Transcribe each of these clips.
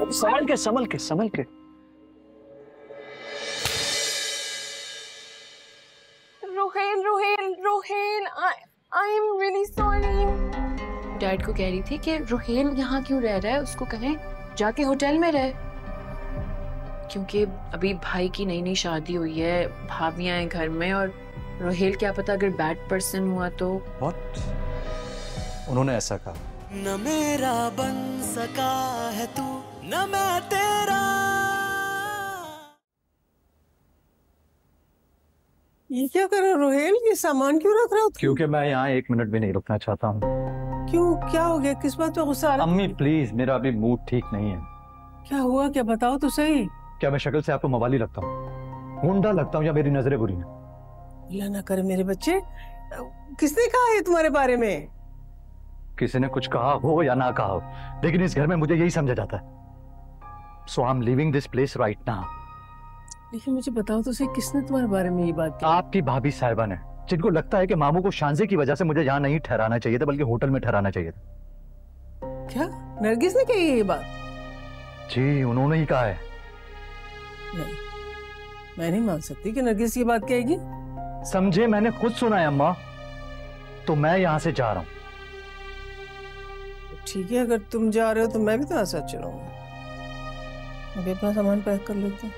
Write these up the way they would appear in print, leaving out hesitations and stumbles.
संभल के संभल के संभल के। Rohel Rohel Rohel, I am really sorry. Dad को कह रही थी कि रोहेल यहाँ क्यों रह रहा है, उसको कहें जाके होटल में रहे, क्योंकि अभी भाई की नई नई शादी हुई है, भाभियां हैं घर में, और रोहेल क्या पता अगर बैड पर्सन हुआ तो। What? उन्होंने ऐसा कहा। न मेरा बन सका है तू, न मैं तेरा। ये क्या कर रहे हो रोहेल? ये सामान क्यों रख रहे हो? क्योंकि मैं यहाँ 1 मिनट भी नहीं रुकना चाहता हूँ। क्यों, क्या हो गया? किस बात पे गुस्सा आ रहा है? अम्मी प्लीज, मेरा अभी मूड ठीक नहीं है। क्या हुआ, क्या बताओ तो सही। क्या मैं शक्ल से आपको मवाली लगता हूँ, गुंडा लगता हूँ, या मेरी नजरें बुरी हैं? अल्लाह ना करे मेरे बच्चे, किसने कहा है तुम्हारे बारे में? किसी ने कुछ कहा हो या ना कहा हो, लेकिन इस घर में मुझे यही समझा जाता है। So I am leaving this place right now. लेकिन मुझे बताओ तो सही, किसने तुम्हारे बारे में ये बात की? आपकी भाभी साहिबा ने, जिनको लगता है कि मामू को शांजे की वजह से मुझे यहाँ नहीं ठहराना चाहिए था, बल्कि होटल में ठहराना चाहिए था। क्या नरगिस ने कही है ये बात? जी उन्होंने ही कहा है। नहीं, मैं नहीं मान सकती कि नरगिस ये बात कहेगी। समझे, मैंने खुद सुना है अम्मा, तो मैं यहाँ से जा रहा हूँ। ठीक है, अगर तुम जा रहे हो तो मैं भी तुम्हारे साथ चलूंगा। अभी अपना सामान पैक कर लेते हैं।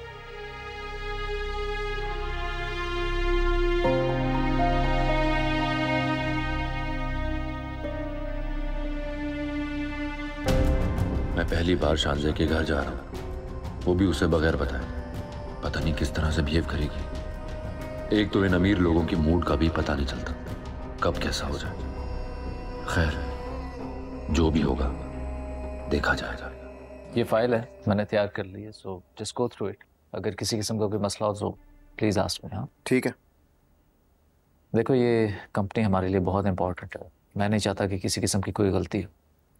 मैं पहली बार शांजे के घर जा रहा हूँ, वो भी उसे बगैर बताए। पता नहीं किस तरह से बिहेव करेगी। एक तो इन अमीर लोगों की मूड का भी पता नहीं चलता, कब कैसा हो जाए। खैर, जो भी होगा देखा जाएगा। ये फाइल है, मैंने तैयार कर ली है, so just go through it. अगर किसी किस्म का कोई मसला हो तो प्लीज आस्क मी। हाँ ठीक है। देखो, ये कंपनी हमारे लिए बहुत इंपॉर्टेंट है, मैं नहीं चाहता कि किसी किस्म की कोई गलती हो।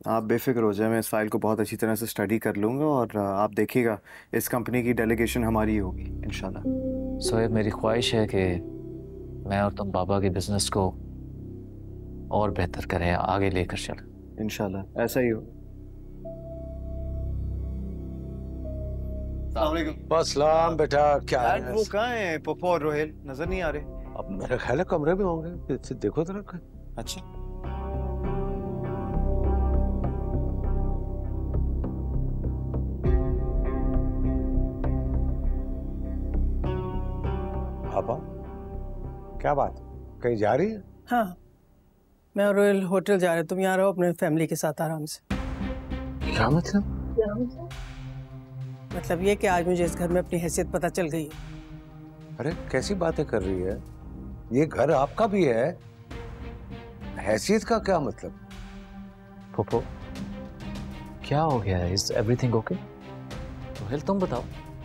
आप बेफिक्र हो जाए, मैं इस फाइल को बहुत अच्छी तरह से स्टडी कर लूँगा और आप देखिएगा इस कंपनी की डेलीगेशन हमारी ही होगी इंशाल्लाह। सोएब, मेरी ख्वाहिश है कि मैं और तुम बाबा के बिजनेस को और बेहतर करें, आगे लेकर चलें। इंशाल्लाह ऐसा ही हो। अस्सलाम बेटा, क्या है? वो कहाँ है पप्पू और रोहेल? नजर नहीं आ रहे। अब मेरा ख्याल है कमरे में होंगे, देखो तो रखा। अच्छा, पापा क्या बात, कहीं जा रही है? हाँ, मैं और रोहेल होटल जा रहे हैं, तुम यहाँ रहो अपने फैमिली के साथ आराम से। क्या मतलब? मतलब ये कि आज मुझे इस घर में अपनी हैसियत पता चल गई है। अरे कैसी बातें कर रही है? ये घर आपका भी है, हैसियत का क्या मतलब? पोपो, क्या हो गया है? Is everything okay? रोहेल तुम बताओ।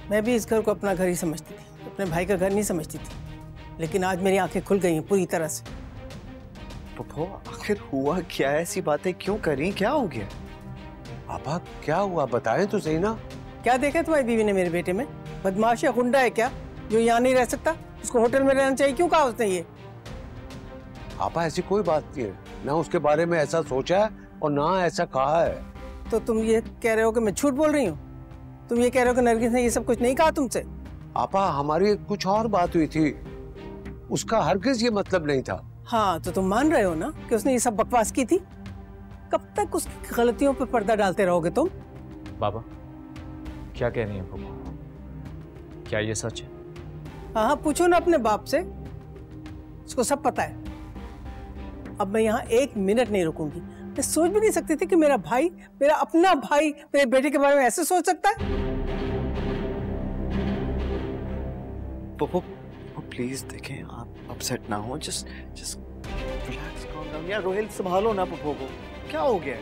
मैं भी इस घर को अपना घर ही समझती थी, अपने भाई का घर नहीं समझती थी, लेकिन आज मेरी आंखें खुल गई हैं पूरी तरह से। पप्पू आखिर हुआ क्या है? ऐसी बातें क्यों करी? क्या हो गया? पापा क्या हुआ, बताएं तो सही ना। क्या देखा तुम्हारी बीवी ने मेरे बेटे में? बदमाश या गुंडा है क्या जो यहाँ नहीं रह सकता? उसको होटल में रहना चाहिए, क्यों कहा उसने ये? पापा ऐसी कोई बात नहीं है, ना उसके बारे में ऐसा सोचा है और ना ऐसा कहा है। तो तुम ये कह रहे हो कि मैं झूठ बोल रही हूँ? तुम ये कह रहे हो कि नरगिस ने ये सब कुछ नहीं कहा तुमसे? पापा हमारी कुछ और बात हुई थी, उसका हरगिज ये मतलब नहीं था। हाँ, तो तुम मान रहे हो ना कि उसने ये सब बकवास की थी? कब तक उसकी गलतियों पर पर्दा डालते रहोगे तुम? बाबा क्या कह रही है पोपो, क्या ये सच है? हाँ, पूछो ना अपने बाप से, उसको सब पता है। अब मैं यहाँ 1 मिनट नहीं रुकूंगी। मैं सोच भी नहीं सकती थी कि मेरा भाई, मेरा अपना भाई, मेरे बेटे के बारे में ऐसे सोच सकता है। पप्पू प्लीज देखें, आप अपसेट ना हो, जस्ट रिलैक्स, calm down। यार रोहेल संभालो ना पप्पू को, क्या हो गया है?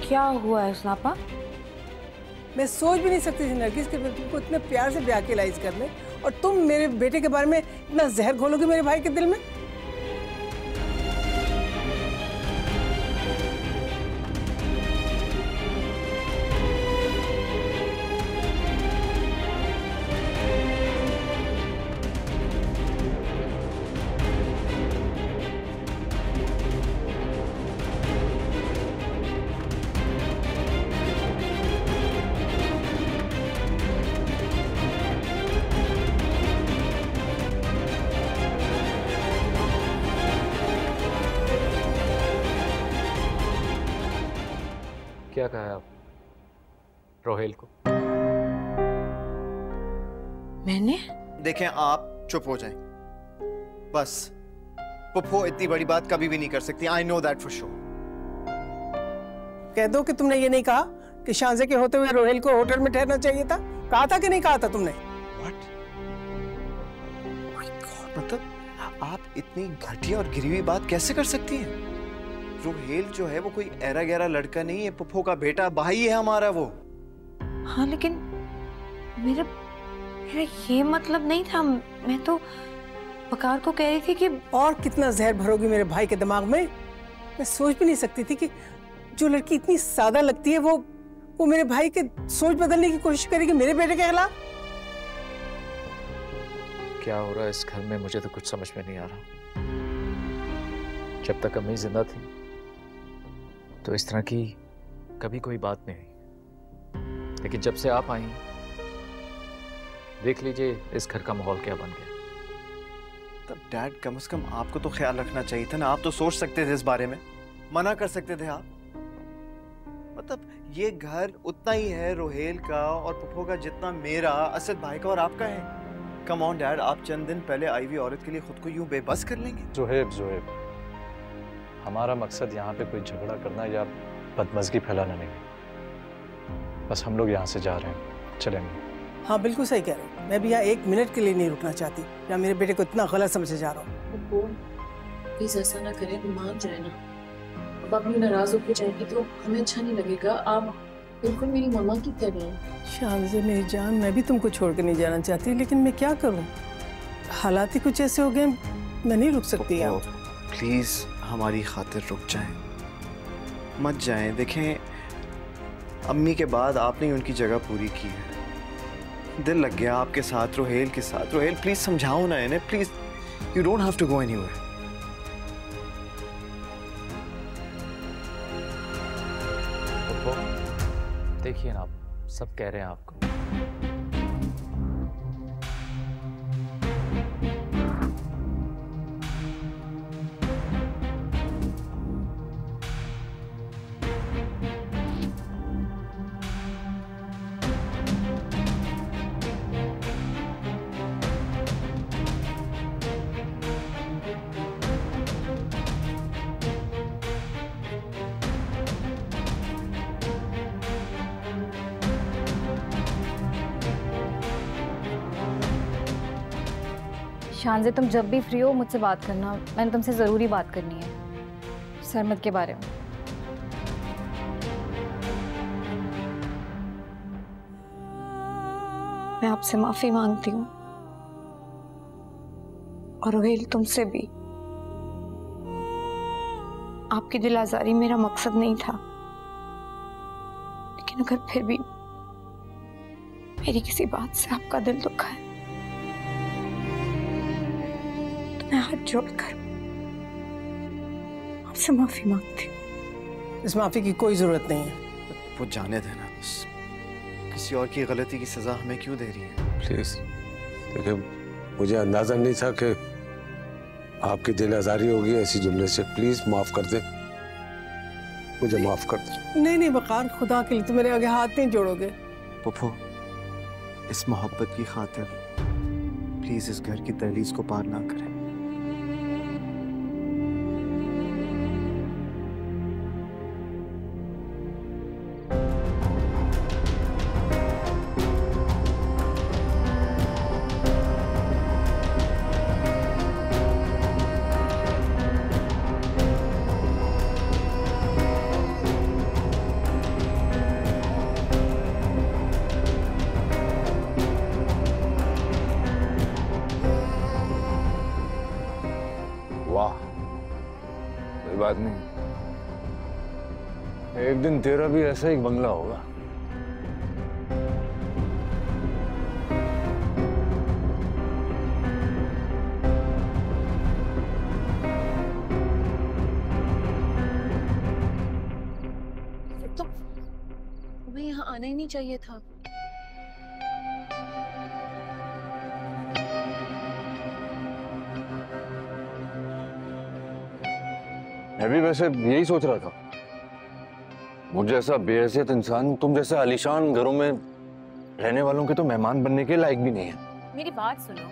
क्या हुआ है स्नापा? मैं सोच भी नहीं सकती थी नरगिस के बेटे को इतने प्यार से ब्याह के लाई इस घर में, और तुम मेरे बेटे के बारे में इतना जहर घोलोगे मेरे भाई के दिल में। क्या कहा आप रोहेल को? मैंने? देखें, आप चुप हो जाएं बस। पुप्पो इतनी बड़ी बात कभी भी नहीं कर सकती। I know that for sure. कह दो कि तुमने ये नहीं कहा कि शांजे के होते हुए रोहेल को होटल में ठहरना चाहिए था। कहा था कि नहीं कहा था तुमने? What? My God, मतलब आप इतनी घटिया और गिरी हुई बात कैसे कर सकती हैं? रोहेल जो है वो कोई ऐरा गैरा लड़का नहीं है, पुप्पो का बेटा, भाई है हमारा वो। हाँ लेकिन मेरा ये मतलब नहीं था। मैं तो वकार को कह रही थी कि और कितना जहर भरोगी मेरे भाई के दिमाग में। मैं सोच भी नहीं सकती थी कि जो लड़की इतनी सादा लगती है वो मेरे भाई के सोच बदलने की कोशिश करेगी मेरे बेटे के खिलाफ। क्या हो रहा है इस घर में, मुझे तो कुछ समझ में नहीं आ रहा। जब तक अम्मी जिंदा थी तो इस तरह की कभी कोई बात नहीं हुई, लेकिन जब से आप आई देख लीजिए इस घर का माहौल क्या बन गया। तब डैड कम से कम आपको तो ख्याल रखना चाहिए था ना। आप तो सोच सकते थे इस बारे में, मना कर सकते थे आप। मतलब ये घर उतना ही है रोहेल का और पुप्पो का जितना मेरा, असद भाई का और आपका है। कम ऑन डैड, आप चंद दिन पहले आई हुई औरत के लिए खुद को यूं बेबस कर लेंगे? जोहेब, हमारा मकसद यहाँ पे कोई झगड़ा करना या बदमज़गी फैलाना नहीं है। बस हम लोग यहाँ से जा रहे हैं, चलेंगे। हाँ बिल्कुल सही कह रहे हो। मैं भी यहाँ एक मिनट के लिए नहीं रुकना चाहती। या मेरे बेटे को इतना गलत समझे जा रहा हूँ। प्लीज ऐसा ना करें, मान जाए ना। अब आप नाराज होकर जाएंगी तो हमें अच्छा नहीं लगेगा। आप बिल्कुल मेरी मम्मा की तरह हैं। शांजे मेरी जान, मैं भी तुमको छोड़ कर नहीं जाना चाहती, लेकिन मैं क्या करूँ, हालात ही कुछ ऐसे हो गए, मैं नहीं रुक सकती। आप प्लीज हमारी खातिर रुक जाएं, मत जाएं। देखें, अम्मी के बाद आपने ही उनकी जगह पूरी की है। दिल लग गया आपके साथ, रोहेल के साथ। रोहेल प्लीज समझाओ ना इन्हें, please. You don't have to go anywhere. देखिए ना, आप सब कह रहे हैं आपको। शांजे, तुम जब भी फ्री हो मुझसे बात करना। मैंने तुमसे ज़रूरी बात करनी है सरमद के बारे में। मैं आपसे माफी मांगती हूँ, और रोहेल तुमसे भी। आपकी दिल आजारी मेरा मकसद नहीं था, लेकिन अगर फिर भी मेरी किसी बात से आपका दिल दुखा है तो मैं हाथ जोड़कर आपसे माफी मांगती हूँ। इस माफी की कोई जरूरत नहीं है। वो जाने देना बस। किसी और की गलती की सजा हमें क्यों दे रही है? प्लीज। देखिए, मुझे अंदाजा नहीं था कि आपकी दिल आजारी होगी ऐसी जुमले से। प्लीज माफ कर दे, मुझे माफ कर दे। नहीं नहीं वकार, खुदा के लिए तुम मेरे आगे हाथ नहीं जोड़ोगे। पुप्पो, इस मोहब्बत की खातिर प्लीज इस घर की दहलीज को पार ना करें। कोई बात नहीं, एक दिन तेरा भी ऐसा ही बंगला होगा। तो हमें यहाँ आना ही नहीं चाहिए था। मैं भी वैसे यही सोच रहा था। मुझे जैसा बेहैसियत इंसान तुम जैसे आलीशान घरों में रहने वालों के तो मेहमान बनने के लायक भी नहीं है। मेरी बात सुनो,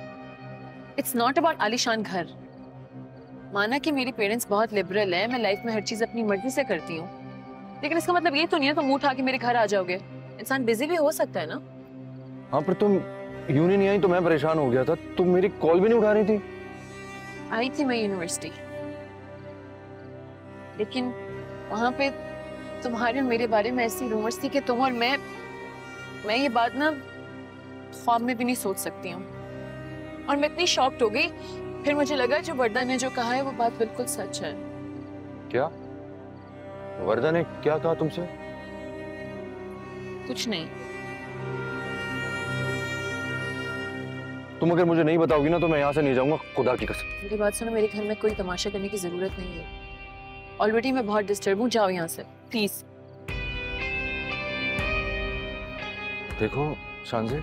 इट्स नॉट अबाउट आलीशान घर। माना कि मेरे पेरेंट्स बहुत लिबरल हैं, मैं लाइफ में हर चीज अपनी मर्जी से करती हूँ, लेकिन इसका मतलब ये तो नहीं है तुम उठा के मेरे घर आ जाओगे। इंसान बिजी भी हो सकता है ना। हाँ, पर तुम यूं नहीं आई तो मैं परेशान हो गया था। तुम मेरी कॉल भी नहीं उठा रही थी। आई थी मैं यूनिवर्सिटी, लेकिन वहां पे तुम्हारे और मेरे बारे में ऐसी रूमर्स थी कि तुम और मैं ये बात ना ख्वाब में भी नहीं सोच सकती हूँ। और मैं इतनी शॉक्ड हो गई, फिर मुझे लगा जो वर्दा ने जो कहा है वो बात बिल्कुल सच है। क्या? वर्दा ने क्या कहा तुमसे? कुछ नहीं। तुम अगर मुझे नहीं बताओगी ना तो मैं यहाँ से नहीं जाऊंगा, खुदा की कसम। मेरी बात सुनो, मेरे घर में कोई तमाशा करने की जरूरत नहीं है। ऑलरेडी मैं बहुत डिस्टर्ब हूँ, जाओ यहाँ से प्लीज। देखो शांजे,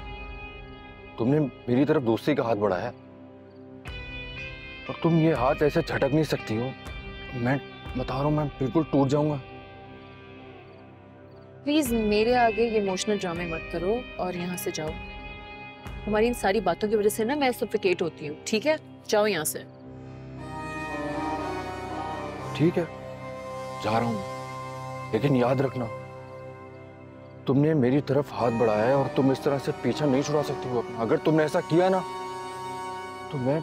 तुमने मेरी तरफ दोस्ती का हाथ बढ़ाया और तुम ये हाथ ऐसे झटक नहीं सकती हो। मैं बता रहा हूँ, मैं बिल्कुल टूट जाऊंगा। प्लीज मेरे आगे ये इमोशनल ड्रामे मत करो और यहाँ से जाओ। हमारी इन सारी बातों की वजह से ना मैं सफोकेट होती हूँ। ठीक है, जाओ यहाँ से। ठीक है, जा रहा हूँ, लेकिन याद रखना तुमने मेरी तरफ हाथ बढ़ाया है और तुम इस तरह से पीछा नहीं छुड़ा सकती हो अपना। अगर तुमने ऐसा किया ना तो मैं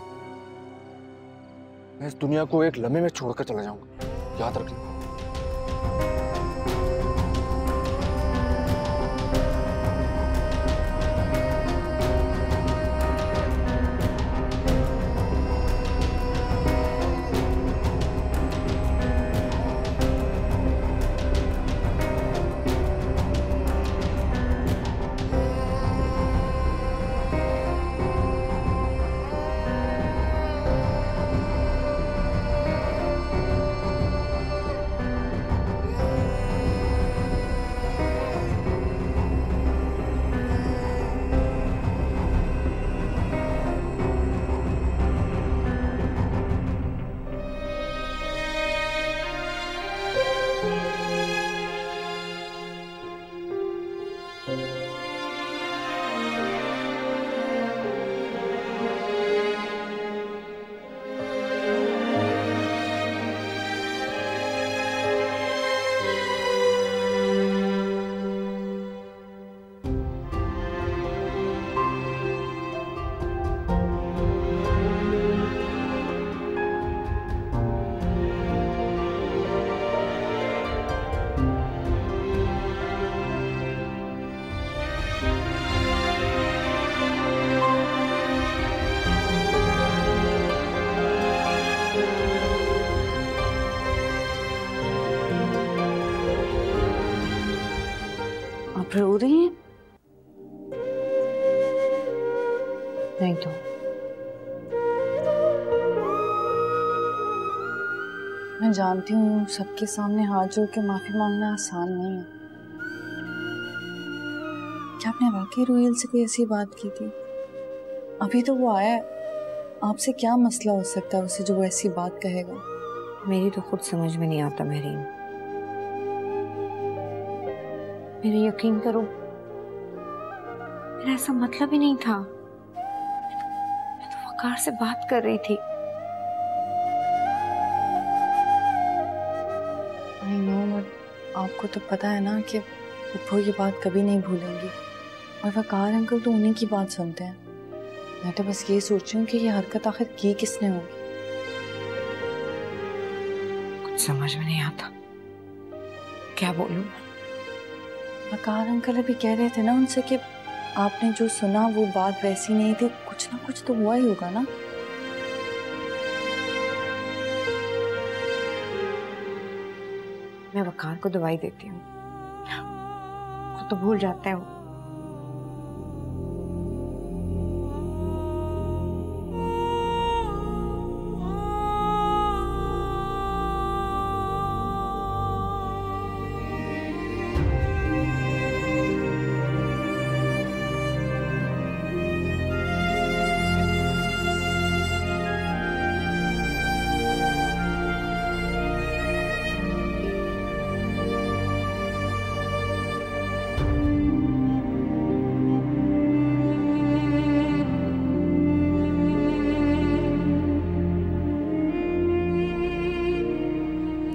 इस दुनिया को एक लम्हे में छोड़कर चला जाऊंगा, याद रखना। आप रो रही हैं? नहीं तो मैं जानती हूँ सबके सामने हाथ जोड़ के माफी मांगना आसान नहीं है। क्या आपने वाकई रोहिल से कोई ऐसी बात की थी? अभी तो वो आया है, आपसे क्या मसला हो सकता है उसे जो वो ऐसी बात कहेगा? मेरी तो खुद समझ में नहीं आता महरीन। मेरा यकीन करो, मेरा ऐसा मतलब ही नहीं था। मैं तो वकार से बात कर रही थी। आई नो, बट आपको तो पता है ना कि वो ये बात कभी नहीं भूलेंगी और वकार अंकल तो उन्हीं की बात सुनते हैं। मैं तो बस ये सोच रही हूँ कि ये हरकत आखिर की किसने होगी। कुछ समझ में नहीं आता, क्या बोलूं? वकार अंकल अभी कह रहे थे ना उनसे कि आपने जो सुना वो बात वैसी नहीं थी। कुछ ना कुछ तो हुआ ही होगा ना। मैं वकार को दवाई देती हूँ, वो तो भूल जाता है वो।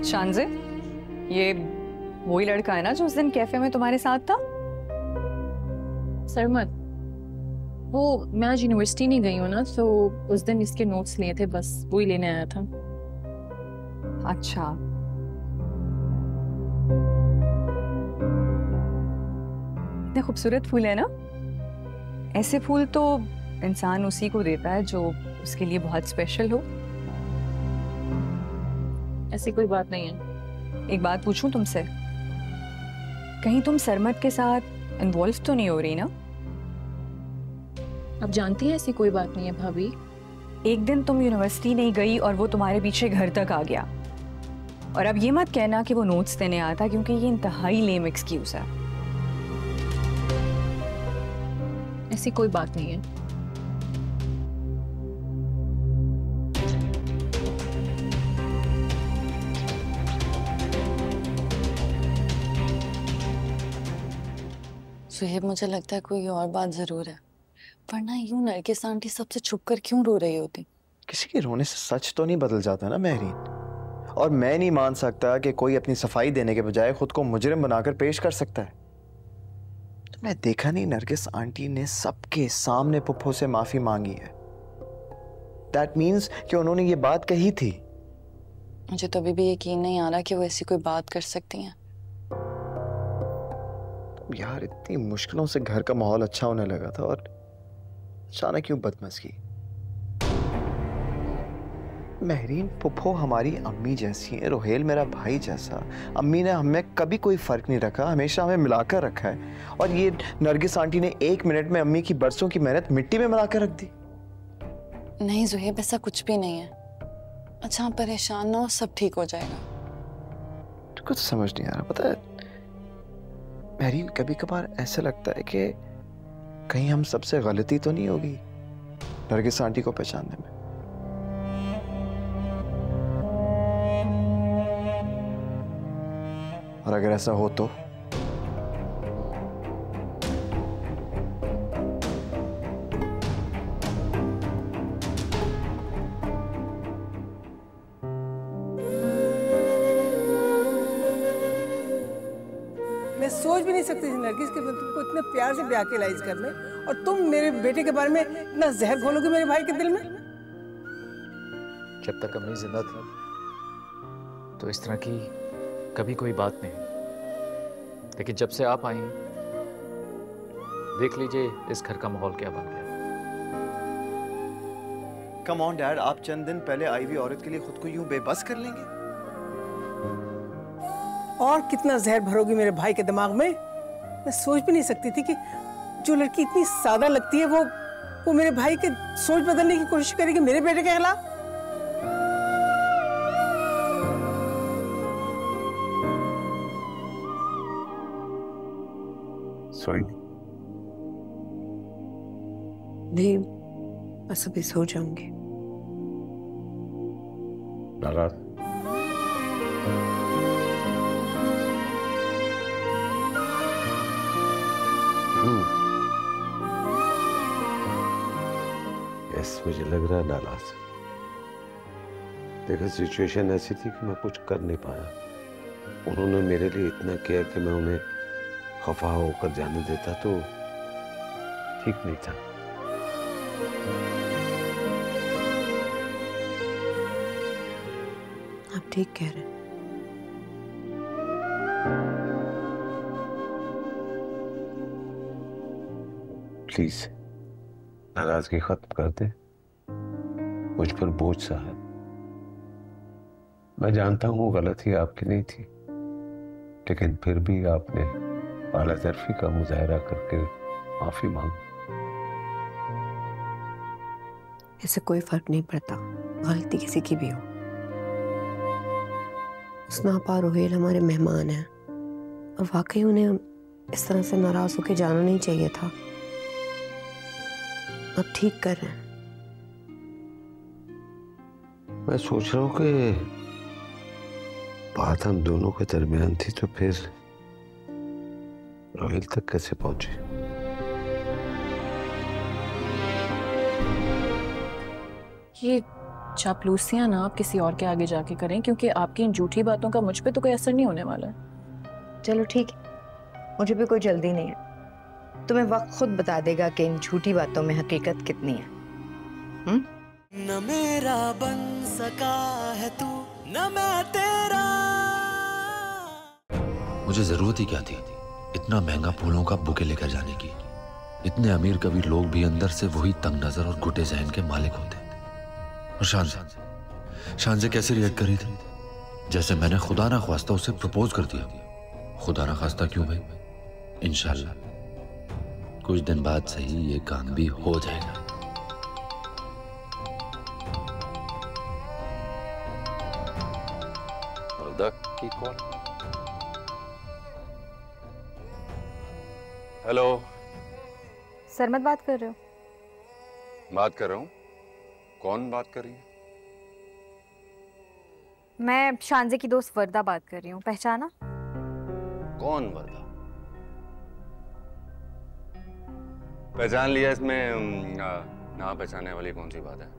शानजे, ये वही लड़का है ना जो उस दिन कैफे में तुम्हारे साथ था? सरमत, वो मैं आज यूनिवर्सिटी नहीं गई हूँ ना, तो उस दिन इसके नोट्स लिए थे, बस वो ही लेने आया था। अच्छा, इतने खूबसूरत फूल है ना। ऐसे फूल तो इंसान उसी को देता है जो उसके लिए बहुत स्पेशल हो। ऐसी कोई बात नहीं है। एक बात पूछूं तुमसे, कहीं तुम सरमत के साथ इन्वॉल्व तो नहीं हो रही ना? अब जानती हैं ऐसी कोई बात नहीं है भाभी। एक दिन तुम यूनिवर्सिटी नहीं गई और वो तुम्हारे पीछे घर तक आ गया, और अब ये मत कहना कि वो नोट्स देने आया था, क्योंकि ये इंतहाई लेम एक्सक्यूज है। ऐसी कोई बात नहीं है। सुहेब, मुझे लगता है कोई और बात जरूर है, वरना यूं नरगिस आंटी सबसे छुप कर क्यों रो रही होती? किसी के रोने से सच तो नहीं बदल जाता ना महरीन, और मैं नहीं मान सकता कि कोई अपनी सफाई देने के बजाय खुद को मुजरिम बनाकर पेश कर सकता है। तुमने देखा नहीं, नरगिस आंटी ने सबके सामने पुप्पो से माफी मांगी है। दैट मीन्स कि उन्होंने ये बात कही थी। मुझे तो अभी भी यकीन नहीं आ रहा कि वो ऐसी कोई बात कर सकती हैं। यार, इतनी मुश्किलों से घर का माहौल अच्छा होने लगा था और अचानक क्यों बदमज़गी। महरीन, पुप्पो हमारी अम्मी जैसी है, रोहेल मेरा भाई जैसा। अम्मी ने हमें कभी कोई फर्क नहीं रखा, हमेशा हमें मिलाकर रखा है, और ये नरगिस आंटी ने 1 मिनट में अम्मी की बरसों की मेहनत मिट्टी में मिलाकर रख दी। नहीं ज़ुहैब, ऐसा कुछ भी नहीं है। अच्छा, परेशान ना हो, सब ठीक हो जाएगा। कुछ समझ नहीं आ रहा, पता है महरीन, कभी कभार ऐसा लगता है कि कहीं हम सबसे गलती तो नहीं होगी नरगिस आंटी को पहचानने में। और अगर ऐसा हो तो मैं सोच भी नहीं सकती थी नरगिस कि मैं तुमको इतने प्यार से ब्याह के लाई इस घर में, और तुम मेरे बेटे के बारे में इतना जहर घोलोगे मेरे भाई के दिल में। जब तक अम्मी जिंदा थी तो इस तरह की कभी कोई बात नहीं, लेकिन जब से आप आई देख लीजिए इस घर का माहौल क्या बन गया। कम ऑन डैड, आप चंद दिन पहले आई हुई औरत के लिए खुद को यूं बेबस कर लेंगे? और कितना जहर भरोगी मेरे भाई के दिमाग में। मैं सोच भी नहीं सकती थी कि जो लड़की इतनी सादा लगती है वो मेरे भाई के सोच बदलने की कोशिश करेगी मेरे बेटे के खिलाफ। नहीं, बस अभी सो जाऊंगी। नाराज? यस, मुझे लग रहा है नाराज। देखो, सिचुएशन ऐसी थी कि मैं कुछ कर नहीं पाया। उन्होंने मेरे लिए इतना किया कि मैं उन्हें खफा होकर जाने देता तो ठीक नहीं था। आप ठीक कह रहे हैं। प्लीज नाराजगी खत्म कर दे, मुझ पर बोझ सा है। मैं जानता हूँ गलती आपकी नहीं थी, लेकिन फिर भी आपने आलाजरफी का मुजाहरा करके माफी मांगी। इससे कोई फर्क नहीं पड़ता, गलती किसी की भी हो। स्नापा रोहेल हमारे मेहमान हैं, और वाकई उन्हें इस तरह से नाराज होकर जाना नहीं चाहिए था। आप ठीक कर रहे हैं। मैं सोच रहा हूँ कि बात हम दोनों के दरमियान थी, तो फिर रोहेल तक कैसे पहुंचे? ये चापलूसियां ना आप किसी और के आगे जाके करें, क्योंकि आपकी इन झूठी बातों का मुझ पे तो कोई असर नहीं होने वाला है। चलो ठीक है, मुझे भी कोई जल्दी नहीं है। तुम्हें वक्त खुद बता देगा कि इन झूठी बातों में हकीकत कितनी है। न मेरा बन सका है तू, न मैं तेरा। मुझे जरूरत ही क्या थी इतना महंगा फूलों का बुके लेकर जाने की। इतने अमीर कभी लोग भी अंदर से वही तंग नजर और गुटे जहन के मालिक होते। और शान से कैसे रिएक्ट करी थी, जैसे मैंने खुदा ना ख्वास्ता उसे प्रपोज कर दिया। खुदा ना ख्वास्ता क्यों भाई, इंशाल्लाह कुछ दिन बाद सही ये काम भी हो जाएगा। की कॉल। हेलो, सरमत बात कर रहे हो? बात कर रहा हूँ। कौन बात कर रही है? मैं शानजे की दोस्त वर्दा बात कर रही हूँ, पहचाना? कौन वर्दा? पहचान लिया। इसमें ना पहचानने वाली कौन सी बात है?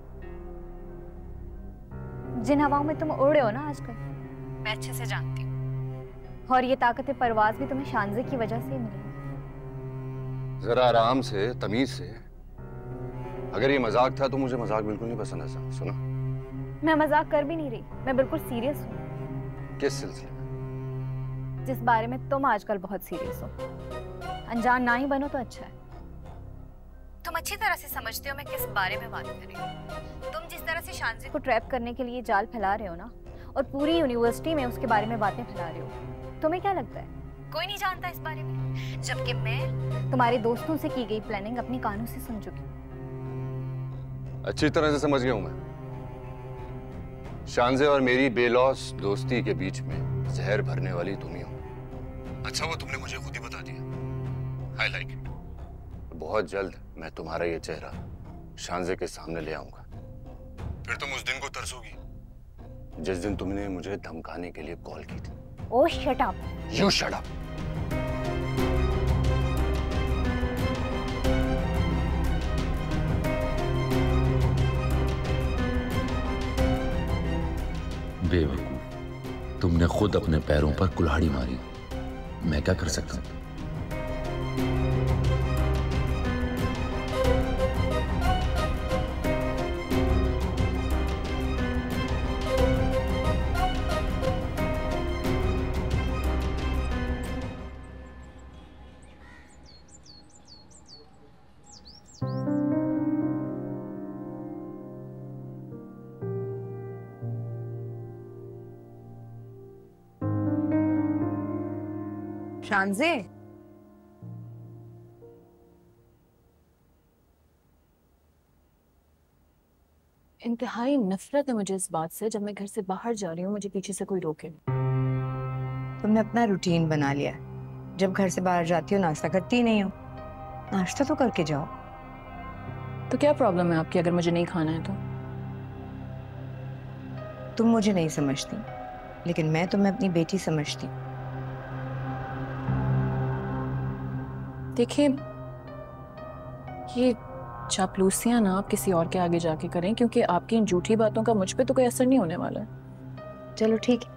जिन हवाओं में तुम उड़ रहे हो ना आजकल, मैं अच्छे से जानती हूँ। और ये ताकत परवाज भी तुम्हें शानजे की वजह से मिली। जरा आराम से, तमीज से। अगर ये मजाक था तो मुझे मजाक बिल्कुल नहीं पसंद है। सुना, मैं मजाक कर भी नहीं रही, मैं बिल्कुल सीरियस हूँ। किस सिलसिले में? जिस बारे में तुम आजकल बहुत सीरियस हो। अनजान ना ही बनो तो अच्छा है। तुम अच्छी तरह से समझते हो मैं किस बारे में बात कर रही हूँ। तुम जिस तरह से शानजे को ट्रैप करने के लिए जाल फैला रहे हो ना, और पूरी यूनिवर्सिटी में उसके बारे में बातें फैला रहे हो, तुम्हें क्या लगता है कोई नहीं जानता इस बारे में? जबकि मैं तुम्हारे दोस्तों से की गई प्लानिंग अपनी कानों से सुन चुकी हूँ। अच्छी तरह से समझ गया हूं मैं। शानजे और मेरी बेलौस दोस्ती के बीच में जहर भरने वाली तुम ही हो। अच्छा, वो तुमने मुझे खुद ही बता दिया। I like it. बहुत जल्द मैं तुम्हारा ये चेहरा शानजे के सामने ले आऊंगा। फिर तुम उस दिन को तरसोगी जिस दिन तुमने मुझे धमकाने के लिए कॉल की थी। Oh shut up. You shut up. बेवकूफ, तुमने खुद अपने पैरों पर कुल्हाड़ी मारी। मैं क्या कर सकता हूं? शानजे, इंतहाई नफरत है मुझे इस बात से, जब मैं घर से बाहर जा रही हूँ मुझे पीछे से कोई रोके। तुमने अपना रूटीन बना लिया है। जब घर से बाहर जाती हो नाश्ता करती ही नहीं हो। नाश्ता तो करके जाओ। तो क्या प्रॉब्लम है आपकी अगर मुझे नहीं खाना है तो? तुम मुझे नहीं समझती, लेकिन मैं तुम्हें अपनी बेटी समझती हूँ। देखिए, ये चापलूसियां ना आप किसी और के आगे जाके करें, क्योंकि आपकी इन झूठी बातों का मुझ पे तो कोई असर नहीं होने वाला है। चलो ठीक है,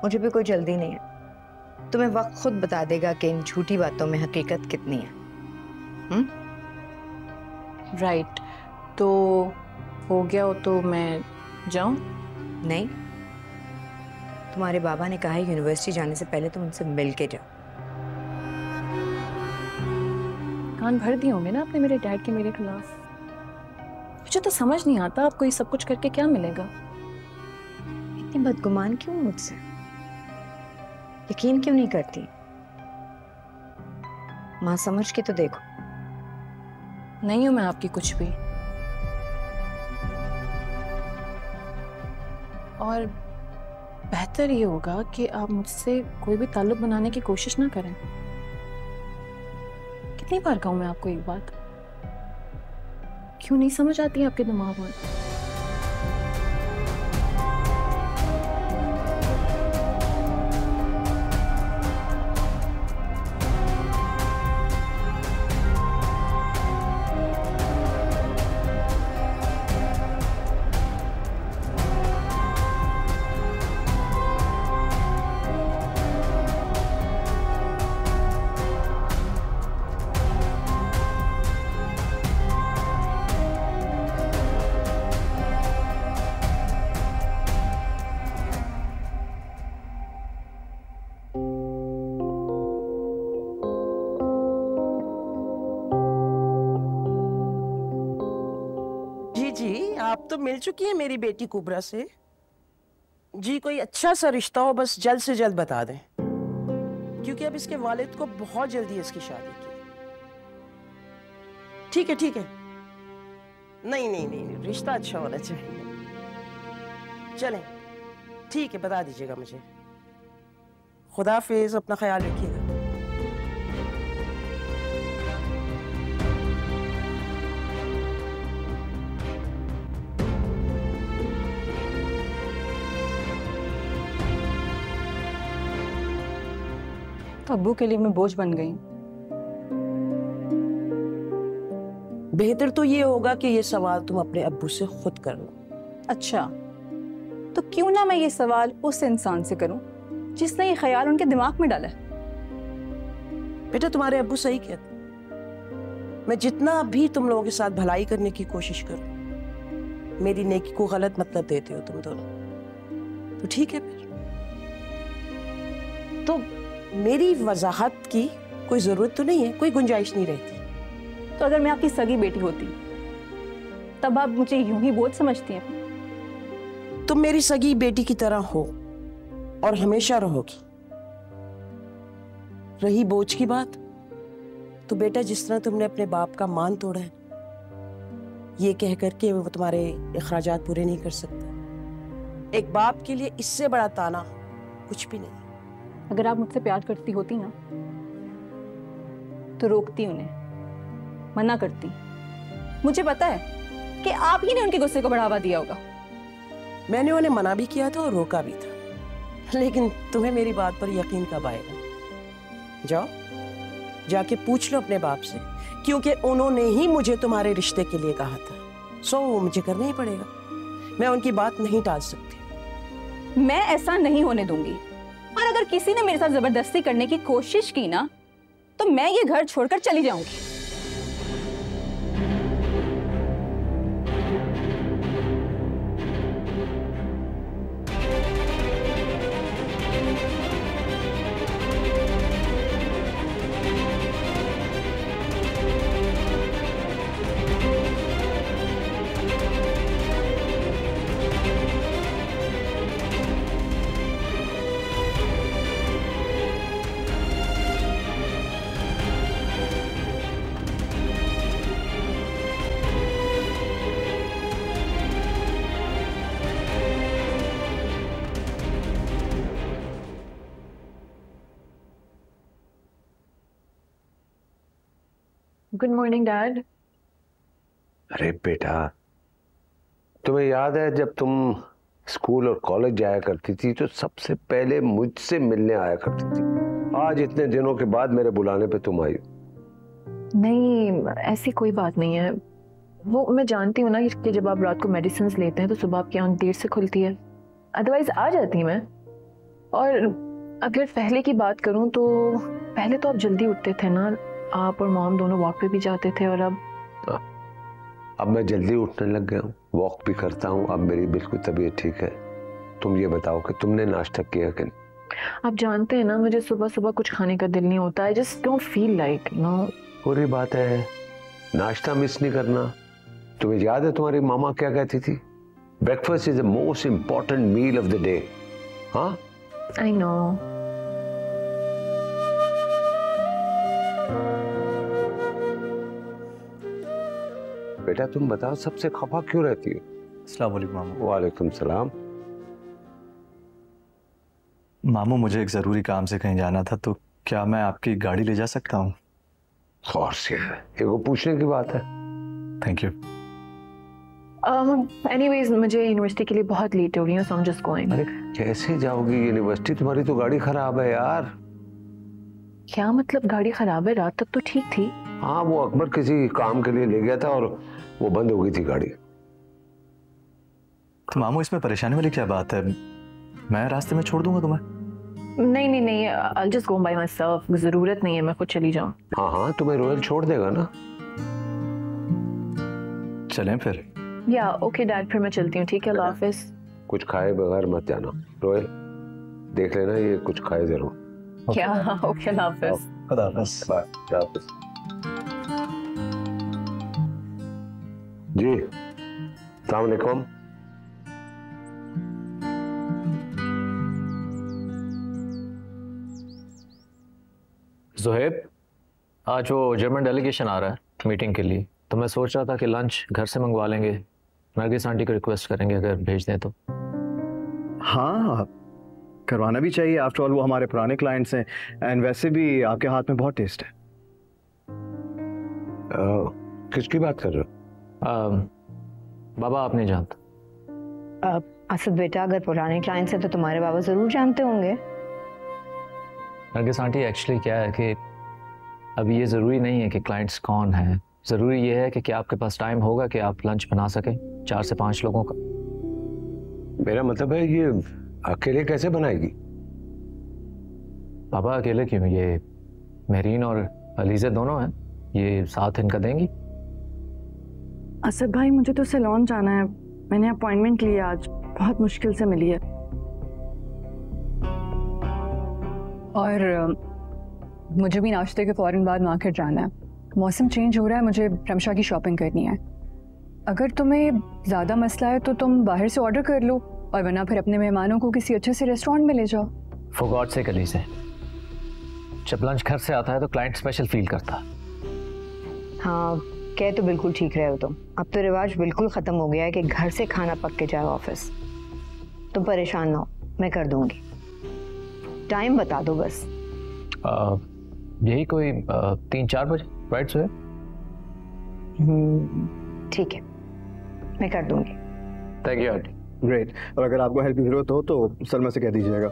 मुझे भी कोई जल्दी नहीं है। तुम्हें वक्त खुद बता देगा कि इन झूठी बातों में हकीकत कितनी है। राइट, तो हो गया हो तो मैं जाऊं? नहीं, तुम्हारे बाबा ने कहा है यूनिवर्सिटी जाने से पहले तुम उनसे मिल के जाओ। कान भर दिए होंगे ना आपने मेरे डैड के मेरे खिलाफ। मुझे तो समझ नहीं आता आपको ये सब कुछ करके क्या मिलेगा। इतनी बदगुमान क्यों मुझसे? यकीन क्यों नहीं करती? मां समझ के तो देखो। नहीं हूं मैं आपकी कुछ भी। और बेहतर ये होगा कि आप मुझसे कोई भी ताल्लुक बनाने की कोशिश ना करें। कितनी बार कहूं मैं आपको एक बात? क्यों नहीं समझ आती है आपके दिमाग में? तो मिल चुकी है मेरी बेटी कुबरा से। जी कोई अच्छा सा रिश्ता हो बस जल्द से जल्द बता दें, क्योंकि अब इसके वालिद को बहुत जल्दी है इसकी शादी की। ठीक है ठीक है, नहीं नहीं नहीं, नहीं रिश्ता अच्छा होना चाहिए। चलें ठीक है, बता दीजिएगा मुझे। खुदा हाफिज, अपना ख्याल रखिएगा। तो अब्बू के लिए मैं बोझ बन गई। बेहतर तो ये होगा कि ये सवाल तुम अपने अब्बू से खुद कर लो। अच्छा, तो क्यों ना मैं ये सवाल उस इंसान से करूं जिसने ये ख्याल उनके दिमाग में डाला है। बेटा तुम्हारे अब्बू सही कहते, मैं जितना भी तुम लोगों के साथ भलाई करने की कोशिश करूं, मेरी नेकी को गलत मतलब देते हो तुम दोनों। तो ठीक है फिर, तो मेरी वजाहत की कोई जरूरत तो नहीं है, कोई गुंजाइश नहीं रहती। तो अगर मैं आपकी सगी बेटी होती तब आप मुझे यूं ही बोझ समझती हैं? तुम मेरी सगी बेटी की तरह हो और हमेशा रहोगी। रही बोझ की बात, तो बेटा जिस तरह तुमने अपने बाप का मान तोड़ा है, ये कह करके वो तुम्हारे अखराजात पूरे नहीं कर सकता। एक बाप के लिए इससे बड़ा ताना कुछ भी नहीं। अगर आप मुझसे प्यार करती होती ना तो रोकती उन्हें, मना करती। मुझे पता है कि आप ही ने उनके गुस्से को बढ़ावा दिया होगा। मैंने उन्हें मना भी किया था और रोका भी था, लेकिन तुम्हें मेरी बात पर यकीन कब आएगा? जाओ जाके पूछ लो अपने बाप से, क्योंकि उन्होंने ही मुझे तुम्हारे रिश्ते के लिए कहा था। सो मुझे करना ही पड़ेगा, मैं उनकी बात नहीं टाल सकती। मैं ऐसा नहीं होने दूंगी, और अगर किसी ने मेरे साथ जबरदस्ती करने की कोशिश की ना तो मैं ये घर छोड़कर चली जाऊंगी। Good morning dad. अरे बेटा, तुम्हें याद है जब तुम स्कूल और कॉलेज जाया करती थी तो सबसे पहले मुझसे मिलने आया करती थी। आज इतने दिनों के बाद मेरे बुलाने पे तुम आई हो। नहीं, ऐसी कोई बात नहीं है। वो मैं जानती हूँ ना कि जब आप रात को मेडिसिन लेते हैं तो सुबह आपकी आंख देर से खुलती है, अदरवाइज आ जाती मैं। और अगर पहले की बात करूँ तो पहले तो आप जल्दी उठते थे ना, आप और मॉम दोनों वॉक पे भी जाते थे। और अब मैं जल्दी उठने लग गया हूँ, वॉक भी करता हूँ, अब मेरी बिल्कुल तबीयत ठीक है। तुम ये बताओ कि तुमने नाश्ता किया कि नहीं? आप जानते हैं ना मुझे सुबह सुबह कुछ खाने का दिल नहीं होता। I just don't feel like no. पूरी बात है, नाश्ता मिस नहीं करना। तुम्हें याद है तुम्हारी मामा क्या कहती थी? Breakfast is the most important meal of the day. हाँ, आई नो। बेटा तुम बताओ, सबसे खफा क्यों रहती हो? अस्सलाम वालेकुम मामू। वालेकुम सलाम। मामू, मुझे एक ज़रूरी काम से कहीं जाना था, तो क्या मैं आपकी गाड़ी ले जा सकता हूँ? और से एगो पूछने की बात है। Thank you. एनीवेज मुझे यूनिवर्सिटी के लिए बहुत लेट हो रही है, so I am just going. अरे कैसे जाओगी यूनिवर्सिटी? तुम्हारी तो गाड़ी खराब है यार। क्या मतलब गाड़ी खराब है? रात तक तो ठीक थी। हाँ, वो अकबर किसी काम के लिए ले गया था और वो बंद हो गई थी गाड़ी। तो मामू इसमें परेशानी वाली क्या बात है? मैं रास्ते में छोड़ दूंगा तुम्हें। नहीं नहीं नहीं, I'll just go by myself। जरूरत नहीं है मैं खुद चली जाऊं। हाँ हाँ, तुम्हें रोयल छोड़ देगा ना। चलें फिर। या ओके डैड, फिर मैं चलती हूँ। ठीक है, अल्लाह हाफिज। कुछ खाए बगैर मत जाना रोयल, देख लेना ये कुछ खाए जरूर। क्या? ओके, अल्लाह हाफिज। खुदा हाफिज। जी अस्सलाम वालेकुम। ज़ुहैब, आज वो जर्मन डेलीगेशन आ रहा है मीटिंग के लिए, तो मैं सोच रहा था कि लंच घर से मंगवा लेंगे। नरगिस आंटी को रिक्वेस्ट करेंगे अगर भेज दें तो। हाँ, करवाना भी चाहिए। आफ्टर ऑल वो हमारे पुराने क्लाइंट्स हैं, एंड वैसे भी आपके हाथ में बहुत टेस्ट है। किसकी बात कर रहे हो? बाबा आप नहीं जानते? असद बेटा, अगर पुराने क्लाइंट्स हैं तो तुम्हारे बाबा जरूर जानते होंगे। नरगिस आंटी, एक्चुअली क्या है कि अभी ये ज़रूरी नहीं है कि क्लाइंट्स कौन हैं, ज़रूरी ये है कि क्या आपके पास टाइम होगा कि आप लंच बना सकें 4 से 5 लोगों का। मेरा मतलब है ये अकेले कैसे बनाएगी? बाबा अकेले क्यों, ये मेरीन और अलीज़ा दोनों हैं, ये साथ इनका देंगी। असद भाई, मुझे तो सैलून जाना है, मैंने अपॉइंटमेंट लिया आज, बहुत मुश्किल से मिली है। और मुझे भी नाश्ते के फौरन बाद मार्केट जाना है। मौसम चेंज हो रहा है, मुझे रमशा की शॉपिंग करनी है। अगर तुम्हें ज़्यादा मसला है तो तुम बाहर से ऑर्डर कर लो, और वरना फिर अपने मेहमानों को किसी अच्छे से रेस्टोरेंट में ले जाओ। फॉर गॉड से कली से, जब लंच घर से आता है तो क्लाइंट स्पेशल फील करता है। हाँ, कह तो बिल्कुल ठीक रहे हो तुम। अब तो रिवाज बिल्कुल ख़त्म हो गया है कि घर से खाना पक के जाए ऑफिस। तुम परेशान ना हो, मैं कर दूंगी। टाइम बता दो बस। यही कोई 3-4 बजे, राइट सो? ठीक है, मैं कर दूंगी। Thank you aunty. ग्रेट। और अगर आपको हेल्प की जरूरत हो तो सलमा से कह दीजिएगा।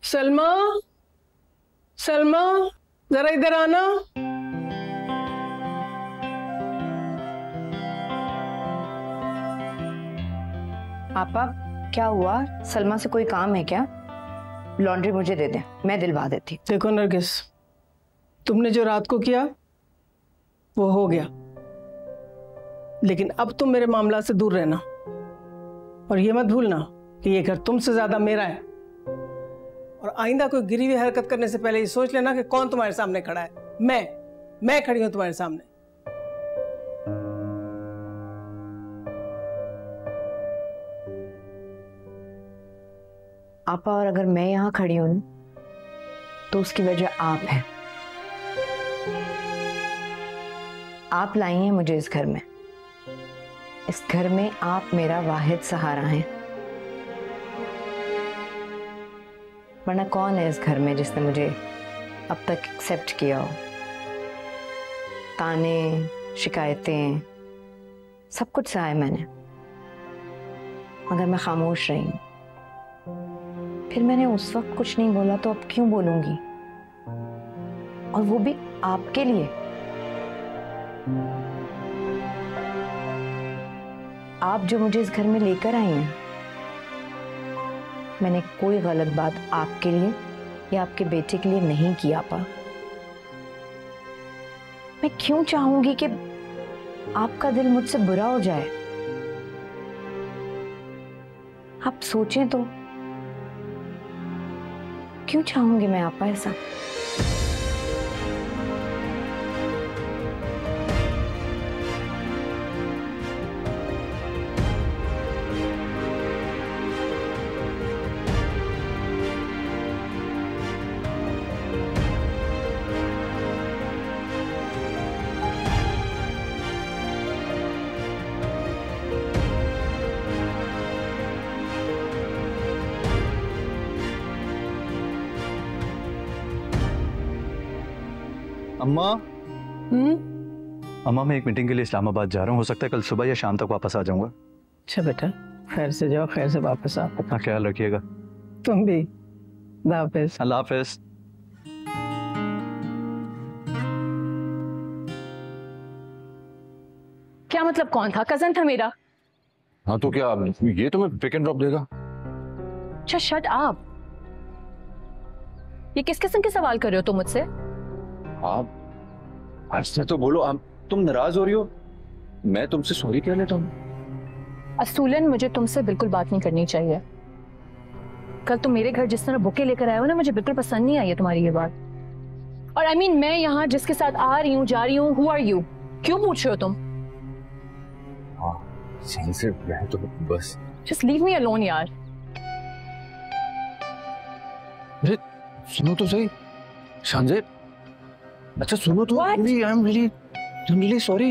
सलमा, सलमा, जरा इधर आना। पापा, क्या हुआ? सलमा से कोई काम है क्या? लॉन्ड्री मुझे दे दे, मैं दिलवा देती। देखो नरगिस, तुमने जो रात को किया वो हो गया, लेकिन अब तुम मेरे मामला से दूर रहना, और ये मत भूलना कि ये घर तुमसे ज्यादा मेरा है। और आइंदा कोई गिरी हुई हरकत करने से पहले ये सोच लेना कि कौन तुम्हारे सामने खड़ा है। मैं खड़ी हूं तुम्हारे सामने। आपा, और अगर मैं यहाँ खड़ी हूं तो उसकी वजह आप है। आप लाई हैं मुझे इस घर में। इस घर में आप मेरा वाहिद सहारा हैं। वरना कौन है इस घर में जिसने मुझे अब तक एक्सेप्ट किया हो? ताने, शिकायतें, सब कुछ सहा मैंने, मगर मैं खामोश रही हूं। फिर मैंने उस वक्त कुछ नहीं बोला तो अब क्यों बोलूंगी? और वो भी आपके लिए। आप जो मुझे इस घर में लेकर आई हैं, मैंने कोई गलत बात आपके लिए या आपके बेटे के लिए नहीं किया। आपा, मैं क्यों चाहूंगी कि आपका दिल मुझसे बुरा हो जाए? आप सोचें तो, क्यों चाहूंगी मैं आपा ऐसा? अम्मा। अम्मा, मैं एक मीटिंग के लिए इस्लामाबाद जा रहा हूँ। हो सकता है कल सुबह या शाम तक वापस आ जाऊंगा। अच्छा बेटा, खैर से जाओ, खैर से वापस आओ। अपना ख्याल रखिएगा। तुम भी। अल्लाह हाफिज। अल्लाह हाफिज। क्या मतलब कौन था? कजन था मेरा। हाँ तो क्या ये तुम्हें पिक एंड ड्रॉप देगा? अच्छा शट अप। ये किस किस्म के सवाल कर रहे हो तुम मुझसे? आप ऐसे तो बोलो। आप तुम नाराज हो रही हो, मैं तुमसे सॉरी कह लेता हूँ। असूलन मुझे तुमसे बिल्कुल बात नहीं करनी चाहिए। कल तुम मेरे घर जिस तरह बुके लेकर आए हो ना, मुझे बिल्कुल पसंद नहीं आई है तुम्हारी ये बात। और आई मीन मैं यहाँ जिसके साथ आ रही हूँ, जा रही हूँ, हु आर यू? क्यों पूछ रहे हो तुम? हाँ सही से मैं तो बस। जस्ट लीव मी अलोन यार। अरे सुनो तो सही शांजे। अच्छा सुनो तो। I am really sorry.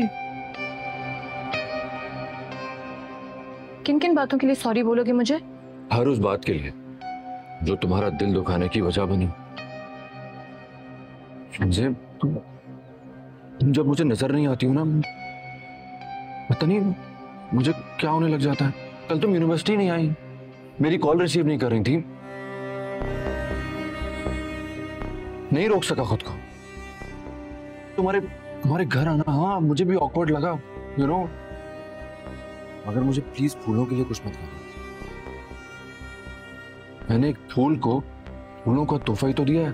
किन किन बातों के लिए सॉरी बोलोगे मुझे? हर उस बात के लिए जो तुम्हारा दिल दुखाने की वजह बनी। शांजे, तुम जब मुझे नजर नहीं आती हो ना, पता नहीं मुझे क्या होने लग जाता है। कल तुम यूनिवर्सिटी नहीं आई, मेरी कॉल रिसीव नहीं कर रही थी, नहीं रोक सका खुद को। तुम्हारे घर आना, हाँ मुझे भी ऑकवर्ड लगा, यू नो। मगर मुझे प्लीज फूलों के लिए कुछ मत करना। मैंने एक फूलों का तोहफा ही तो दिया है,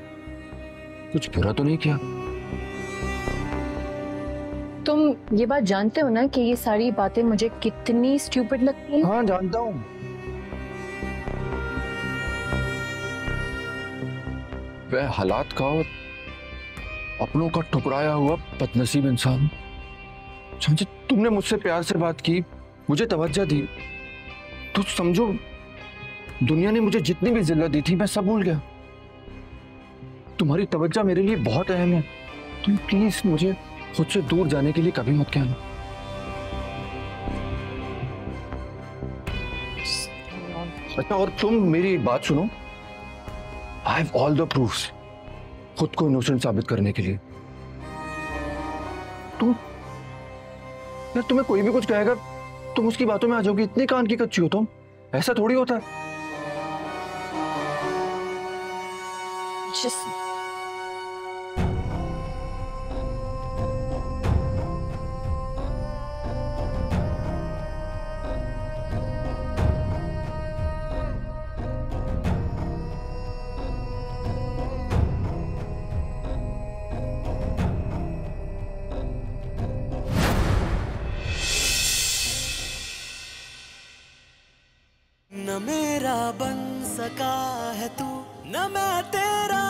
कुछ बुरा तो नहीं किया। तुम ये बात जानते हो ना कि ये सारी बातें मुझे कितनी स्टूपिड लगती हैं? हाँ जानता हूँ। वह हालात का और अपनों का ठुकराया हुआ बदनसीब इंसान। समझे, तुमने मुझसे प्यार से बात की, मुझे तवज्जो दी, तो समझो दुनिया ने मुझे जितनी भी जिल्लत दी थी मैं सब भूल गया। तुम्हारी तवज्जो मेरे लिए बहुत अहम है। तुम प्लीज मुझे खुद से दूर जाने के लिए कभी मत कहना। अच्छा और तुम मेरी बात सुनो। I have all the proofs खुद को इनोसेंट साबित करने के लिए। तुम्हें कोई भी कुछ कहेगा तुम उसकी बातों में आ जाओगी। इतनी कान की कच्ची हो तुम, ऐसा थोड़ी होता है। न मेरा बन सका है तू, न मैं तेरा